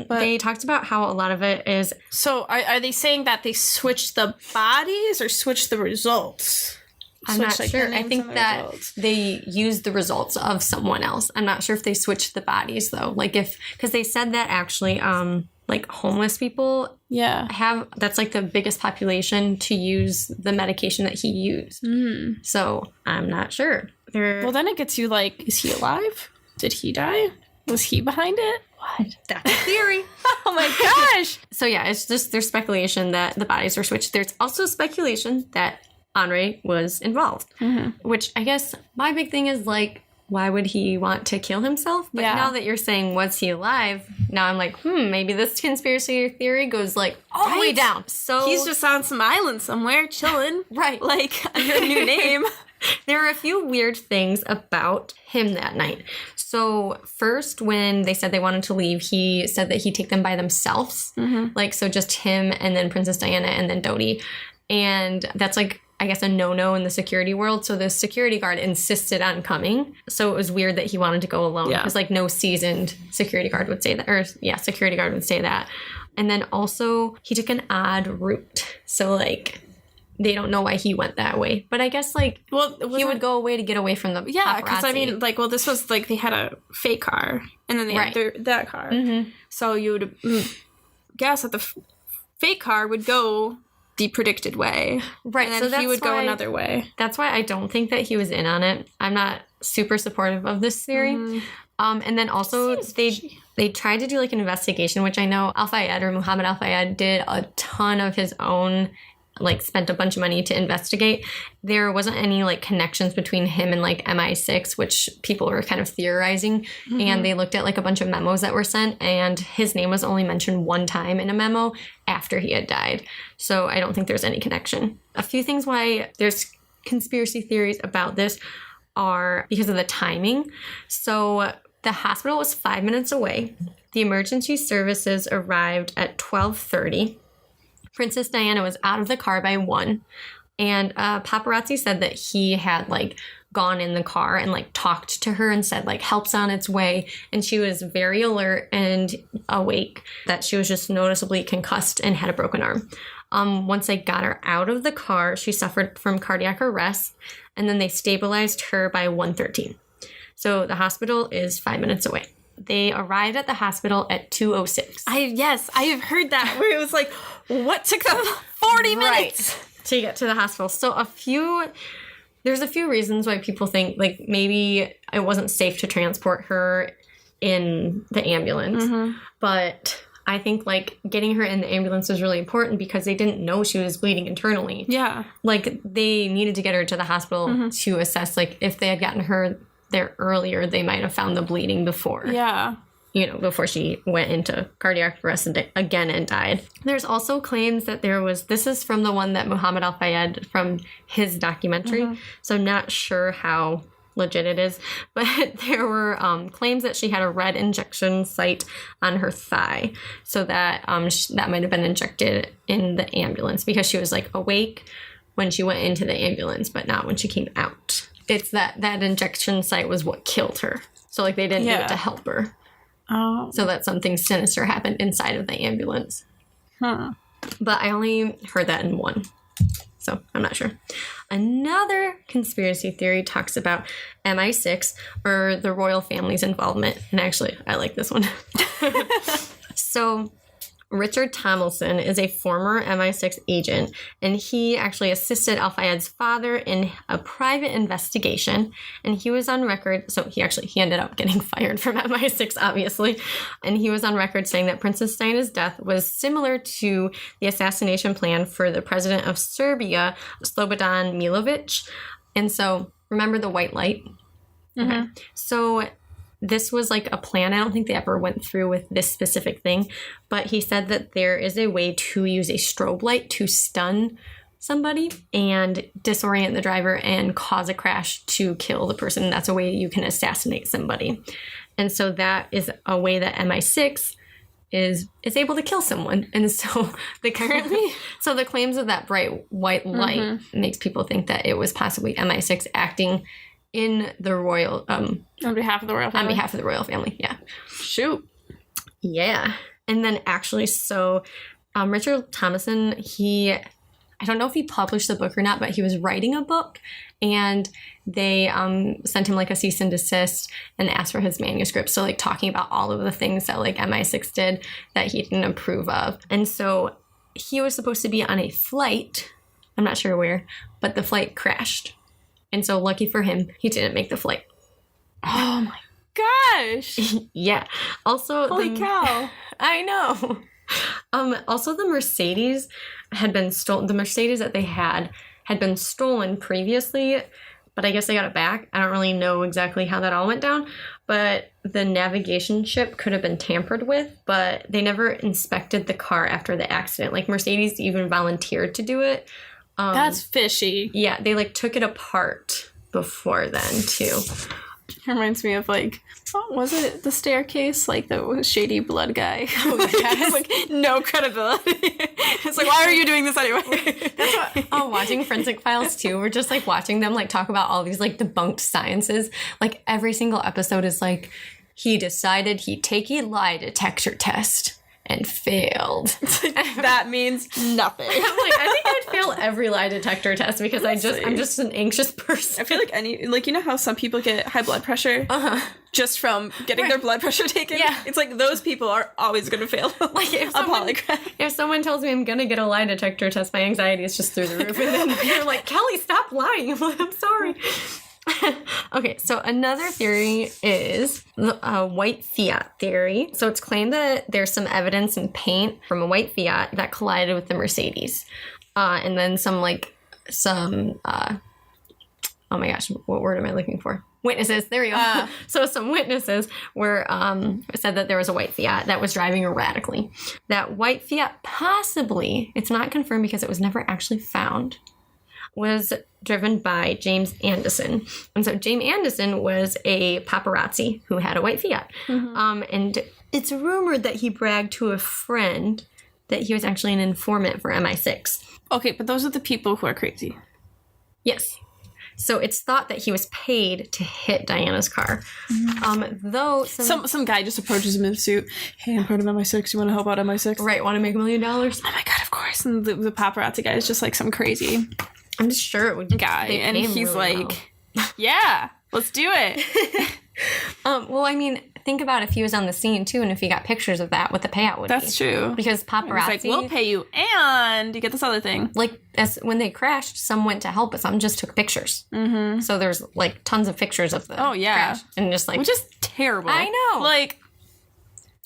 They talked about how a lot of it is... So are they saying that they switched the bodies or switched the results? I'm not Switched, like, sure. the I names think and the that results. they used the results of someone else. I'm not sure if they switched the bodies though. Like because they said that actually, like homeless people Yeah. that's like the biggest population to use the medication that he used. So I'm not sure. Well, then it gets you like, is he alive? Did he die? Was he behind it? What? That's a theory. Oh my gosh. So yeah, it's just there's speculation that the bodies were switched. There's also speculation that Henri was involved, which I guess my big thing is like, why would he want to kill himself? But now that you're saying, was he alive? Now I'm like, maybe this conspiracy theory goes like all the way down. So he's just on some island somewhere chilling. Right. Like under a new name. There are a few weird things about him that night. So first, when they said they wanted to leave, he said that he'd take them by themselves. Like, so just him and then Princess Diana and then Dodi. And that's like, I guess, a no-no in the security world. So the security guard insisted on coming. So it was weird that he wanted to go alone. Because like no seasoned security guard would say that. Or yeah, security guard would say that. And then also he took an odd route. So like they don't know why he went that way. But I guess like he would go away to get away from the Yeah, because I mean, like, well, this was like they had a fake car and then they had that car. So you would guess that the fake car would go the predicted way. Right. And then he would go another way. That's why I don't think that he was in on it. I'm not super supportive of this theory. And then also they tried to do like an investigation, which I know Al-Fayed or Muhammad Al-Fayed did a ton of his own, like spent a bunch of money to investigate. There wasn't any like connections between him and like MI6, which people were kind of theorizing. And they looked at like a bunch of memos that were sent, and his name was only mentioned one time in a memo after he had died. So I don't think there's any connection. A few things why there's conspiracy theories about this are because of the timing. So the hospital was 5 minutes away. The emergency services arrived at 12:30. Princess Diana was out of the car by 1. And paparazzi said that he had like gone in the car and like talked to her and said like help's on its way. And she was very alert and awake, that she was just noticeably concussed and had a broken arm. Once they got her out of the car, she suffered from cardiac arrest, and then they stabilized her by 1:13. So the hospital is 5 minutes away. They arrived at the hospital at 2:06. I have heard that where it was like, what took them 40 minutes to get to the hospital? So there's a few reasons why people think like maybe it wasn't safe to transport her in the ambulance, but I think like getting her in the ambulance was really important because they didn't know she was bleeding internally. Yeah, like they needed to get her to the hospital to assess like if they had gotten her there earlier, they might have found the bleeding before. Yeah. Before she went into cardiac arrest again and died. There's also claims that this is from the one that Muhammad Al-Fayed from his documentary. So I'm not sure how legit it is, but there were claims that she had a red injection site on her thigh. So that that might have been injected in the ambulance because she was like awake when she went into the ambulance, but not when she came out. It's that injection site was what killed her. So like they didn't do it to help her. Oh. So that something sinister happened inside of the ambulance. But I only heard that in one. So I'm not sure. Another conspiracy theory talks about MI6 or the royal family's involvement. And actually, I like this one. So Richard Tomlinson is a former MI6 agent, and he actually assisted Al-Fayed's father in a private investigation, and he was on record, so he ended up getting fired from MI6, obviously, and he was on record saying that Princess Diana's death was similar to the assassination plan for the president of Serbia, Slobodan Milosevic. And so, remember the white light? Okay. So this was like a plan. I don't think they ever went through with this specific thing, but he said that there is a way to use a strobe light to stun somebody and disorient the driver and cause a crash to kill the person. That's a way you can assassinate somebody. And so that is a way that MI6 is able to kill someone. And so the claims of that bright white light makes people think that it was possibly MI6 acting in the royal on behalf of the royal family. On behalf of the royal family, yeah. Shoot. Yeah. And then actually, so Richard Thomason, I don't know if he published the book or not, but he was writing a book, and they sent him like a cease and desist and asked for his manuscript. So like talking about all of the things that like MI6 did that he didn't approve of. And so he was supposed to be on a flight, I'm not sure where, but the flight crashed. And so lucky for him, he didn't make the flight. Oh my gosh. Yeah. Also, Holy cow. I know. Also, the Mercedes had been stolen. The Mercedes that they had been stolen previously, but I guess they got it back. I don't really know exactly how that all went down, but the navigation chip could have been tampered with, but they never inspected the car after the accident. Like, Mercedes even volunteered to do it. That's fishy. Yeah, they, like, took it apart before then, too. Reminds me of, like, what was it? The staircase? Like, the shady blood guy. Oh, yes. Like, no credibility. It's like, why are you doing this anyway? That's what, watching Forensic Files, too. We're just, like, watching them, like, talk about all these, like, debunked sciences. Like, every single episode is, like, he decided he'd take a lie detector test and failed. That means nothing. I'm like, I think I'd fail every lie detector test because I'm just an anxious person. I feel like you know how some people get high blood pressure just from getting their blood pressure taken? Yeah. It's like those people are always going to fail Like, if a polygraph. If someone tells me I'm going to get a lie detector test, my anxiety is just through the roof. And then you're like, Kelly, stop lying. I'm like, I'm sorry. Okay, so another theory is the white Fiat theory. So it's claimed that there's some evidence in paint from a white Fiat that collided with the Mercedes. And then oh my gosh, what word am I looking for? Witnesses, there we go. So some witnesses were said that there was a white Fiat that was driving erratically. That white Fiat possibly, it's not confirmed because it was never actually found, was driven by James Anderson. And so James Anderson was a paparazzi who had a white Fiat. And it's rumored that he bragged to a friend that he was actually an informant for MI6. Okay, but those are the people who are crazy. Yes. So it's thought that he was paid to hit Diana's car. Though some guy just approaches him in a suit. Hey, I'm part of MI6. You want to help out MI6? Right, want to make $1 million? Oh my god, of course. And the paparazzi guy is just like some crazy I'm just sure it would guy, and he's really like, yeah, let's do it. Well, I mean, think about if he was on the scene too, and if he got pictures of that, what the payout would be. That's true. Because paparazzi, he's like, we'll pay you, and you get this other thing. Like, as when they crashed, some went to help us. Some just took pictures. Mm-hmm. So there's like tons of pictures of the crash, and just like, which is terrible. I know. Like,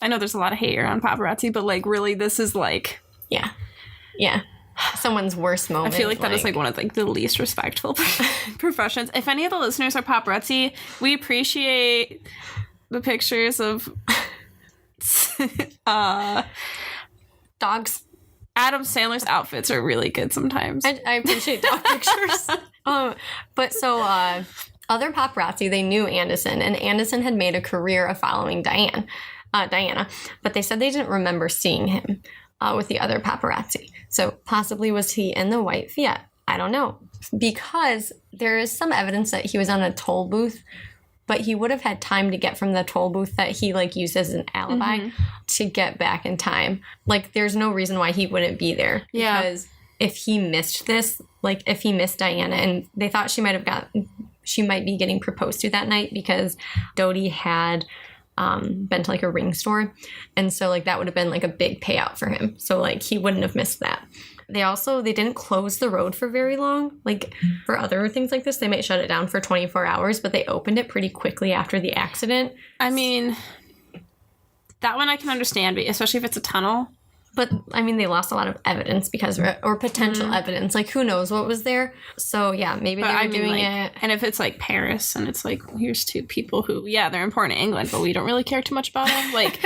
I know there's a lot of hate around paparazzi, but like, really, this is like, yeah. Someone's worst moment. I feel like that is like one of like the least respectful professions. If any of the listeners are paparazzi, we appreciate the pictures of dogs. Adam Sandler's outfits are really good sometimes. I appreciate dog pictures. But so other paparazzi, they knew Anderson, and Anderson had made a career of following Diana, but they said they didn't remember seeing him with the other paparazzi. So possibly was he in the white Fiat? I don't know. Because there is some evidence that he was on a toll booth, but he would have had time to get from the toll booth that he like used as an alibi to get back in time. Like, there's no reason why he wouldn't be there. Yeah. Because if he missed this, like if he missed Diana, and they thought she might be getting proposed to that night because Dodie had been to like a ring store, and so like that would have been like a big payout for him, so like he wouldn't have missed that. They didn't close the road for very long. Like for other things like this, they might shut it down for 24 hours, but they opened it pretty quickly after the accident. I mean, that one I can understand, especially if it's a tunnel. But, I mean, they lost a lot of evidence or potential evidence. Like, who knows what was there? So, yeah, maybe they were doing it. And if it's, like, Paris, and it's, like, here's two people who, yeah, they're important in England, but we don't really care too much about them. Like,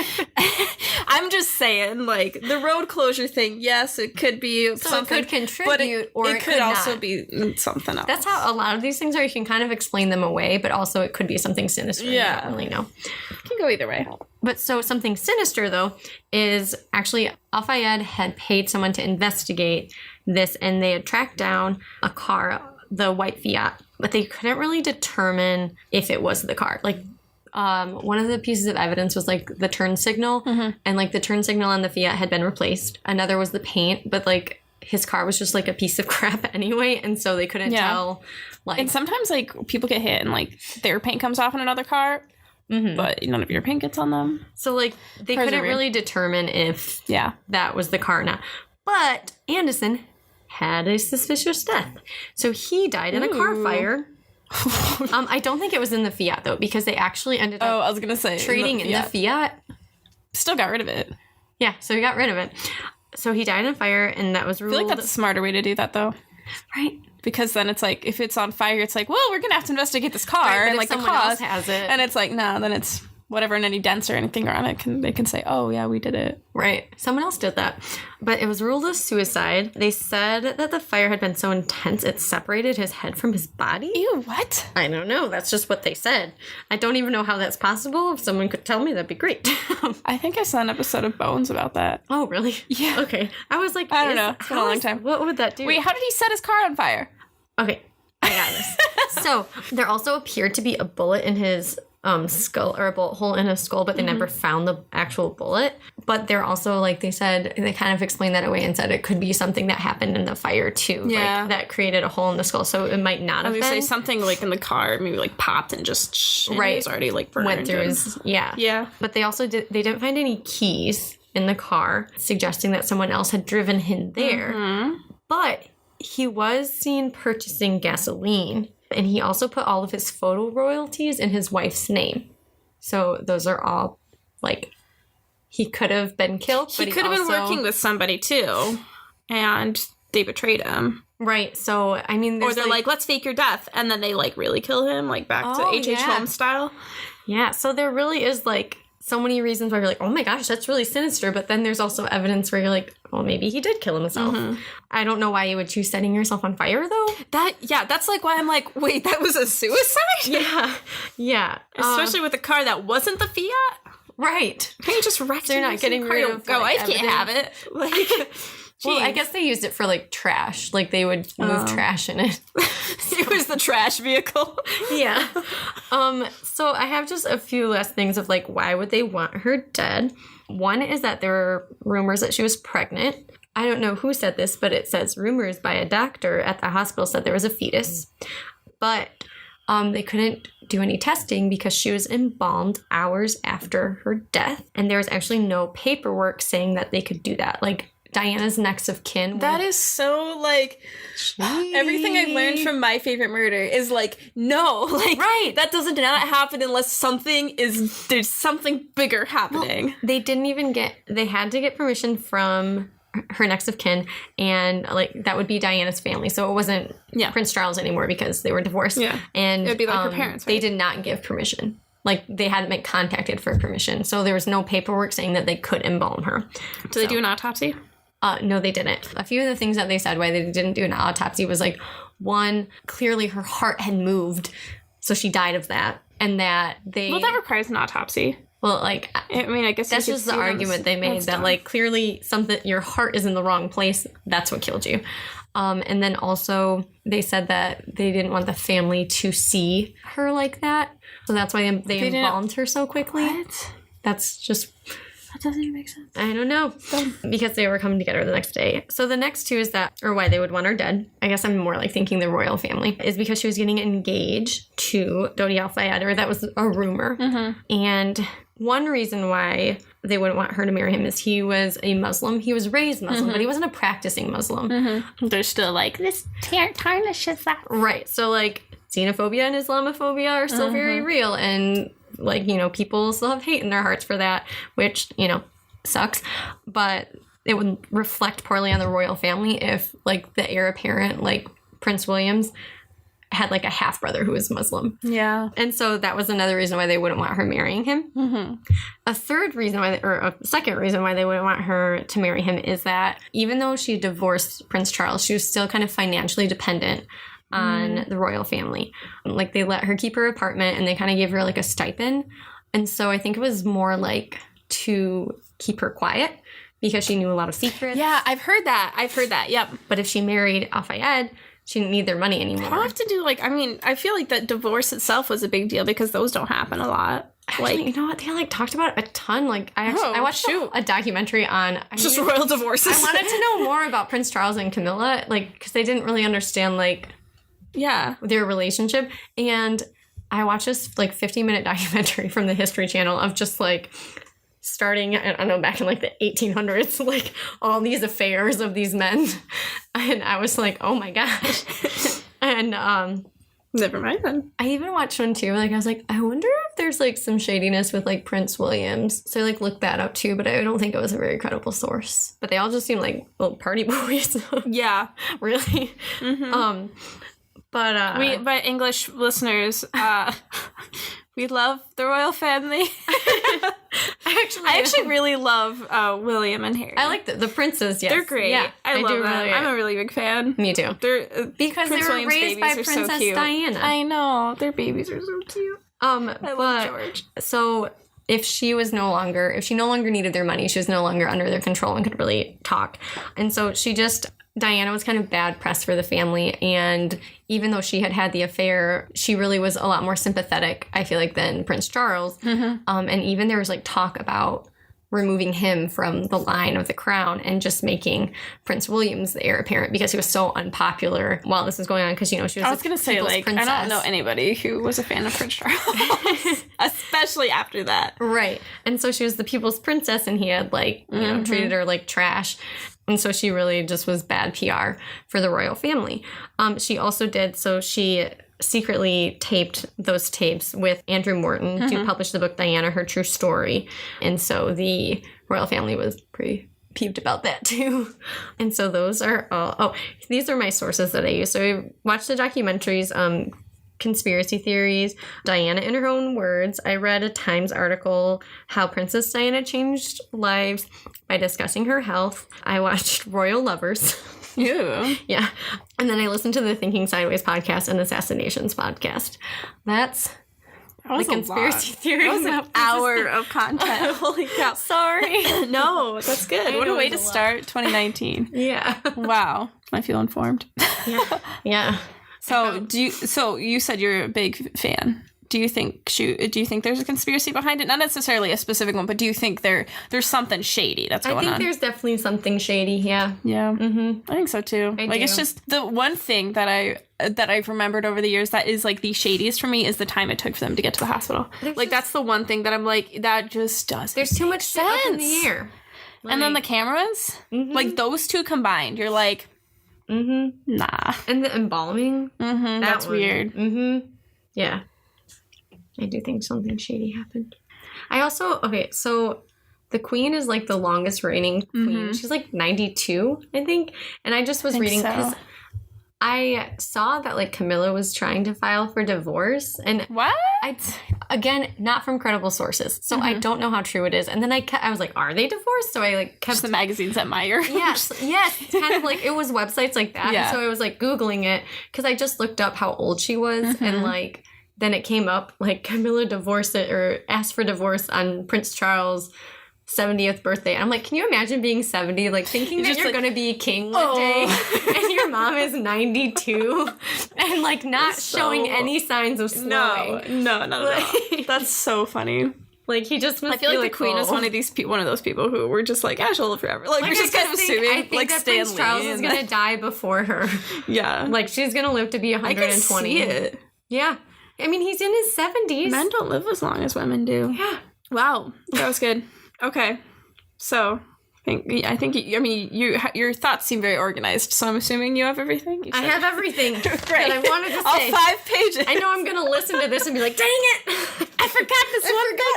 I'm just saying, like, the road closure thing, yes, it could be something. It could contribute, or it could also not. be something else. That's how a lot of these things are. You can kind of explain them away, but also it could be something sinister. Yeah. You don't really know. It can go either way. But so something sinister, though, is actually Al-Fayed had paid someone to investigate this, and they had tracked down a car, the white Fiat, but they couldn't really determine if it was the car. Like, one of the pieces of evidence was, like, the turn signal, and, like, the turn signal on the Fiat had been replaced. Another was the paint, but, like, his car was just, like, a piece of crap anyway, and so they couldn't tell, like... And sometimes, like, people get hit, and, like, their paint comes off in another car, but none of your paint gets on them. So, like, they couldn't really determine if that was the car or not. But Anderson had a suspicious death. So he died in a car fire I don't think it was in the Fiat though, because they actually ended Oh, up I was gonna say trading in the Fiat. Still got rid of it. Yeah, so he got rid of it. So he died in a fire, and that was I ruled. feel like that's a smarter way to do that, though. Right. Because then it's like, if it's on fire, it's like, well, we're gonna have to investigate this car, Right, but and if like the someone cause else has it. and it's like, no, then it's whatever, and any dents or anything are on it, they can say, oh yeah, we did it. Right. Someone else did that. But it was ruled a suicide. They said that the fire had been so intense it separated his head from his body. Ew, what? I don't know. That's just what they said. I don't even know how that's possible. If someone could tell me, that'd be great. I think I saw an episode of Bones about that. Oh, really? Yeah. Okay. I was like, I don't know. It's been a long time. What would that do? Wait, how did he set his car on fire? Okay. I got this. So there also appeared to be a bullet in his skull, or a bullet hole in his skull, but they never found the actual bullet. But they're also, like they said, they kind of explained that away and said it could be something that happened in the fire too. Yeah. Like, that created a hole in the skull. So it might not have I would been. say something like in the car, maybe like popped and just and Right. it was already like burned. went through and- his, yeah. Yeah. But they also they didn't find any keys in the car, suggesting that someone else had driven him there. But he was seen purchasing gasoline, and he also put all of his photo royalties in his wife's name. So those are all, like, he could have been killed, but He could have been also- working with somebody too, and they betrayed him. Right, so, I mean, Or there's they're like, let's fake your death, and then they like really kill him, like back to Oh, H.H. yeah. Holmes style. yeah, so there really is, like, so many reasons why you're like, oh my gosh, that's really sinister. But then there's also evidence where you're like, well, maybe he did kill himself. I don't know why you would choose setting yourself on fire, though. That's like why I'm like, wait, that was a suicide? Yeah, yeah. Especially with a car that wasn't the Fiat. Right. Can you just wreck They're not getting rid of, Go, like, I can't have it. Like, Well, I geez. guess they used it for, like, trash. Like, they would move trash in it. It was the trash vehicle. Yeah. So I have just a few last things of, like, why would they want her dead? One is that there were rumors that she was pregnant. I don't know who said this, but it says rumors by a doctor at the hospital said there was a fetus. But they couldn't do any testing because she was embalmed hours after her death. And there was actually no paperwork saying that they could do that. Like, Diana's next of kin. That is so, like, everything I've learned from My Favorite Murder is, like, no. Like, Right. that doesn't not happen unless there's something bigger happening. They didn't even they had to get permission from her next of kin, and, like, that would be Diana's family. So it wasn't Yeah. Prince Charles anymore because they were divorced. Yeah. And It would be like her parents, They right? did not give permission. Like, they hadn't been contacted for permission. So there was no paperwork saying that they could embalm her. Do they do an autopsy? No, they didn't. A few of the things that they said why they didn't do an autopsy was, like, one, clearly her heart had moved, so she died of that. And that they... Well, that requires an autopsy. well, like... I mean, I guess That's you could just the see them argument they made as that, done. like, clearly your heart is in the wrong place. That's what killed you. And then also they said that they didn't want the family to see her like that. So that's why they didn't- embalmed her so quickly. What? That's just, That doesn't even make sense. I don't know. Because they were coming together the next day. So the next two is that, or why they would want her dead. I guess I'm more like thinking the royal family, is because she was getting engaged to Dodi Al-Fayed, or that was a rumor. And one reason why they wouldn't want her to marry him is he was a Muslim. He was raised Muslim, but he wasn't a practicing Muslim. They're still like, this tarnishes that. Right. So, like, xenophobia and Islamophobia are still very real. And, like, you know, people still have hate in their hearts for that, which, you know, sucks. But it would reflect poorly on the royal family if, like, the heir apparent, like, Prince William's, had, like, a half-brother who was Muslim. Yeah. And so that was another reason why they wouldn't want her marrying him. A third reason why, or a second reason why they wouldn't want her to marry him is that even though she divorced Prince Charles, she was still kind of financially dependent on the royal family. Like, they let her keep her apartment and they kind of gave her, like, a stipend. And so I think it was more like to keep her quiet because she knew a lot of secrets. Yeah, I've heard that. Yep. But if she married Al-Fayed, she didn't need their money anymore. I'll have to do, like, I mean, I feel like that divorce itself was a big deal because those don't happen a lot. Actually, Like, you know what? They, like, talked about it a ton. Like, I watched shoot. a documentary on... just royal divorces. I wanted to know more about Prince Charles and Camilla, like, because they didn't really understand, like, Yeah. their relationship. And I watched this, like, 15-minute documentary from the History Channel of just, like, starting, I don't know, back in, like, the 1800s, like, all these affairs of these men. And I was like, oh, my gosh. And Never mind then. I even watched one too. Like I was like, I wonder if there's like some shadiness with like Prince Williams. So I like looked that up too, but I don't think it was a very credible source. But they all just seem like little party boys. Yeah. Really. Mm-hmm. But English listeners, we love the royal family. I actually really love William and Harry. I like the princes. Yes, they're great. Yeah, I love them. really. I'm a really big fan. Me too. They're Because Prince they were William's raised by babies are Princess so cute. Diana. I know their babies are so cute. I love George. So if she no longer needed their money, she was no longer under their control and could really talk. And so Diana was kind of bad press for the family, and even though she had the affair, she really was a lot more sympathetic, I feel like, than Prince Charles. Mm-hmm. And even there was like talk about removing him from the line of the crown and just making Prince William's the heir apparent because he was so unpopular while this was going on. Because, she was I was going to say, like, princess. I don't know anybody who was a fan of Prince Charles, especially after that. Right. And so she was the people's princess, and he had, like, treated her like trash. And so she really just was bad PR for the royal family. She secretly taped those tapes with Andrew Morton to publish the book Diana, Her True Story. And so the royal family was pretty peeved about that too. And so those are all, these are my sources that I use. So I watched the documentaries, Conspiracy Theories, Diana in Her Own Words. I read a Times article, How Princess Diana Changed Lives by Discussing Her Health. I watched Royal Lovers. Ew. Yeah. And then I listened to the Thinking Sideways podcast and Assassinations podcast. That's the conspiracy theory. That was an hour of content. Holy cow. Sorry. No, that's good. What a way to start 2019. Yeah. Wow. I feel informed. Yeah. Yeah. So you said you're a big fan. Do you think there's a conspiracy behind it? Not necessarily a specific one, but do you think there's something shady that's going on? I think there's definitely something shady, yeah. Yeah. Mm-hmm. I think so too. I do. It's just the one thing that I've remembered over the years that is like the shadiest for me is the time it took for them to get to the hospital. That's the one thing that I'm like, that just doesn't. There's too much sense up in the air. And then the cameras, like those two combined, you're like, nah. And the embalming, that's weird. Yeah. I do think something shady happened. I also, so the queen is like the longest reigning queen. She's like 92, I think. And I just was reading because I saw that like Camilla was trying to file for divorce. And what? Again, not from credible sources. So I don't know how true it is. And then I was like, are they divorced? So I like kept just the magazines at Meyer. Yes. It's kind of like it was websites like that. Yeah. And so I was like Googling it because I just looked up how old she was and like then it came up like Camilla asked for divorce on Prince Charles' 70th birthday. I'm like, can you imagine being 70, like thinking that you're going to be king one day and your mom is 92 and like not showing any signs of slowing? No, not at all. That's so funny. Like he just must I feel like the queen is one of those people who were just like, she'll live forever. Like you're just kind of assuming I think like that Stanley. Prince Charles is going to die before her. Yeah. Like she's going to live to be 120. I can see it. Yeah. I mean, he's in his 70s. Men don't live as long as women do. Yeah. Wow. That was good. Okay. So, I think your thoughts seem very organized, so I'm assuming you have everything. I have everything Great. that I wanted to say. All 5 pages. I know I'm going to listen to this and be like, dang it! I forgot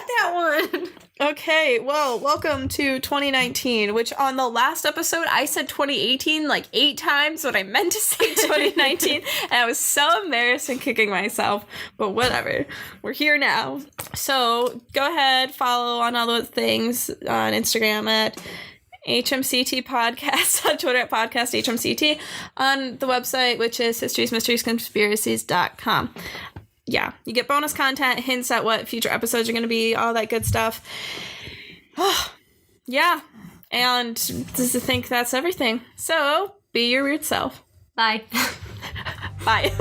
that one. Okay, well, welcome to 2019, which on the last episode, I said 2018 like 8 times, but I meant to say 2019, and I was so embarrassed and kicking myself, but whatever. We're here now. So go ahead, follow on all those things on Instagram at HMCT Podcast, on Twitter at Podcast HMCT, on the website, which is historiesmysteriesconspiracies.com. Yeah, you get bonus content, hints at what future episodes are going to be, all that good stuff. Yeah, and just to think that's everything. So, be your weird self. Bye. Bye.